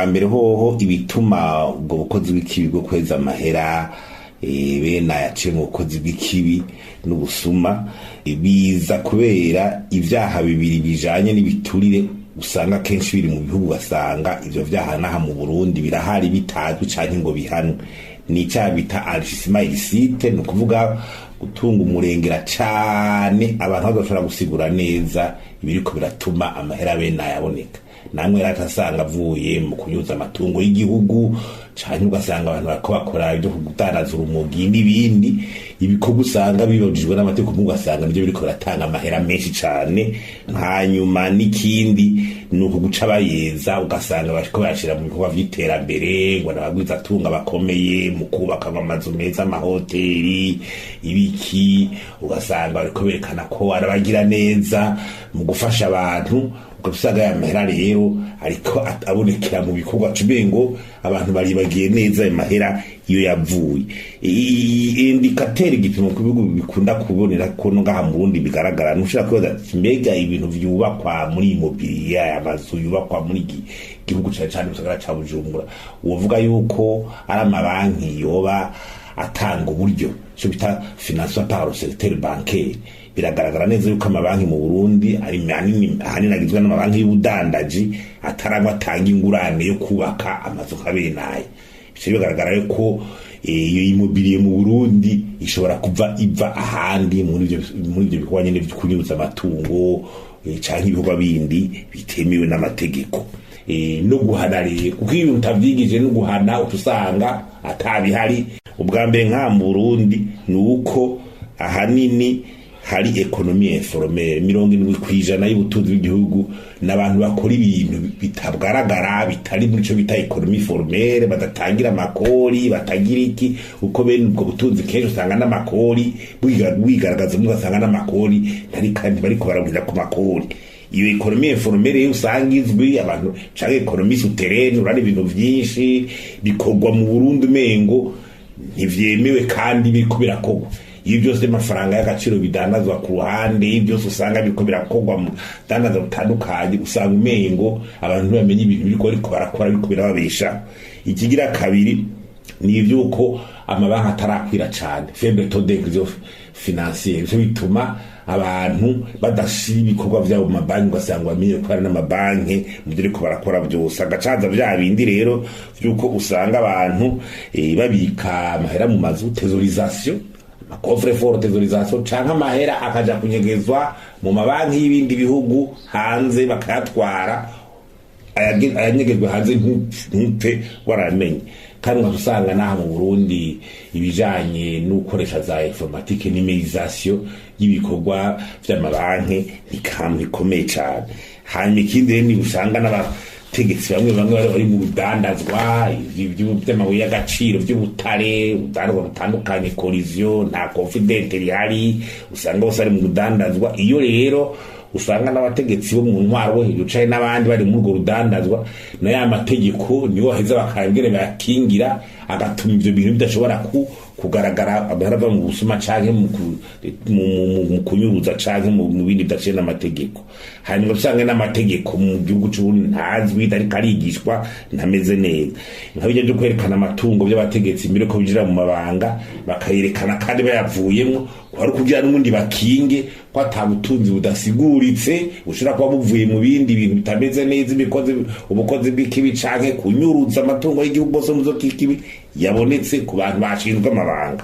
ubwa mbere hoho ibituma ubwo bukozi bw'ikibi bwo kweza amahera bene ayaciye mu bukozi bw'ikibi n'ubusuma biza kubera ivyaha bibiri bijanye n'ibiturire usanga kenshi biri mu bihugu basanga ivyo vyaha naha mu Burundi birahari bitazwi canke ngo bihanwe. Ni icyaha bita enrichissement illicite, ni ukuvuga gutunga umurengera cane abantu bazoshobora gusigura neza ibiriko biratuma amahera bene ayaboneka. Namwe ratasanga avuye mu kunyuza amatungo y'igihugu canke ugasanga abantu bako bakora ibyo kugutaraza urumogi n'ibindi ibikorwa usanga bibujijwe n'amategeko ugasanga nibyo biriko biratanga amahera menshi cane. Hanyuma n'ikindi ni ukuguca bayeza ugasanga bariko bayashira mu bikorwa vy'iterambere ngo nabagwiza atunga bakomeye mu kubaka amazu meza amahoteli ibiki ugasanga bariko berekana ko arabagira neza mu gufasha abantu ugasanga ya mahera rero ariko abonekera mu bikorwa cubengo abantu baribagiye neza ayo mahera iyo yavuye. Indikateri gipimo ku bihugu bikunda kubonera ko ngaha mu Burundi bigaragara nushaka koza mbega ibintu vyubakwa muri immobilier amazu yubakwa muri gihugu cyane usagara ca Bujumbura uvuga yuko ari amabanki yoba atanga uburyo cyo bita financement par le secteur bancaire. Biragaragara neza yuko amabanki mu Burundi ari hanini agizwe n'amabanki y'ubudandaji atarangwa atanga ingurane yo kubaka amazu kabenaye. Bishobora bigaragara yuko iyo immobilier mu Burundi ishobora kuva iva ahandi muri ibyo bikorwa nyene byo kunyuza amatungo canke ibikorwa bindi bitemewe n'amategeko. No guhana rero kuko iyo utavyigije no guhana utusanga atabihari. Ubwa mbere nka mu Burundi ni uko ahanini hari ekonomi informelle 70% y'ubutunzi bw'igihugu n'abantu bakora ibintu bitabgaragara bitari muri cyo bita ekonomi formelle badatangira amakori batagira iki uko bene ubwo butunzi kenshi usanga n'amakori bwigaragaza mugasanga n'amakori ntari kandi bariko barabwira ku makori. Iyo ekonomi informelle usanga izwi abantu canke ekonomi souterraine urari ibintu vyinshi bikorwa mu Burundi mengo ntivyemewe kandi biriko birakogwa. Iyo byose amafaranga y'agaciro bidandazwa ku ruhande byose usanga biriko birakogwa mu dandaza butandukanye usanga umengo abantu bamenye ibintu biriko barakora biriko birababesha. Ikigira kabiri ni ivyuko amabanki atarakwira cane faible taux d'inclusion financière byo bituma abantu badashira ibikorwa vyabo mu mabanki ugasanga bamenye ko ari n'amabanki mu biriko barakora byose agacaza vya bindi rero vyuko usanga abantu babika amahera mu mazu tesorisation coffre fort tesorisation canke amahera akaja kunyegezwa mu mabanki y'ibindi bihugu hanze bakayatwara ayanyegezwe hanze ntupe waramenye. Kandi usanga naha mu Burundi ibijanye n'ukoresha za informatique numérisation y'ibikorwa vy'amabanki ikomeye cyane. Hanyuma ikindi ni usanga n'abategetsi bamwe bari mu budandazwa by'amabuye y'agaciro by'ubutare butandukanye collision nta confidente rihari usanga bose ari mu budandazwa. Iyo rero usanga n'abategetsi bo mu ntwaro hicaye n'abandi bari muri urwo rudandazwa na ya mategeko niyo heza bakayabwira bakingira agatuma ivyo bintu bidashobora kugaragara abarava mu busuma canke mu kunyuruza canke mu bindi bidaciye n'amategeko. Hanyuma usanga n'amategeko mu gihugu c'Uburundi ntazwi ariko arigishwa ntameze neza nkabijya byo kwerekana amatungo by'abategetsi mbere ko bijira mu mabanga bakayerekana kandi bayavuyemo ari kugira n'undi bakinge ko atabutunzi budasiguritse ushira kuba buvuye mu bindi bintu bitameze neza ubukozi bw'ikibi canke kunyuruza amatungo y'igihugu bose muzo kikibi yabonetse ku bantu bashinzwe amabanga.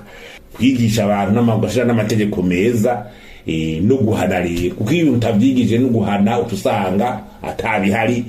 Kwigisha abantu n'amagashira n'amategeko meza no guhana rero kuko iyo utavyigije no guhana utusanga atabihari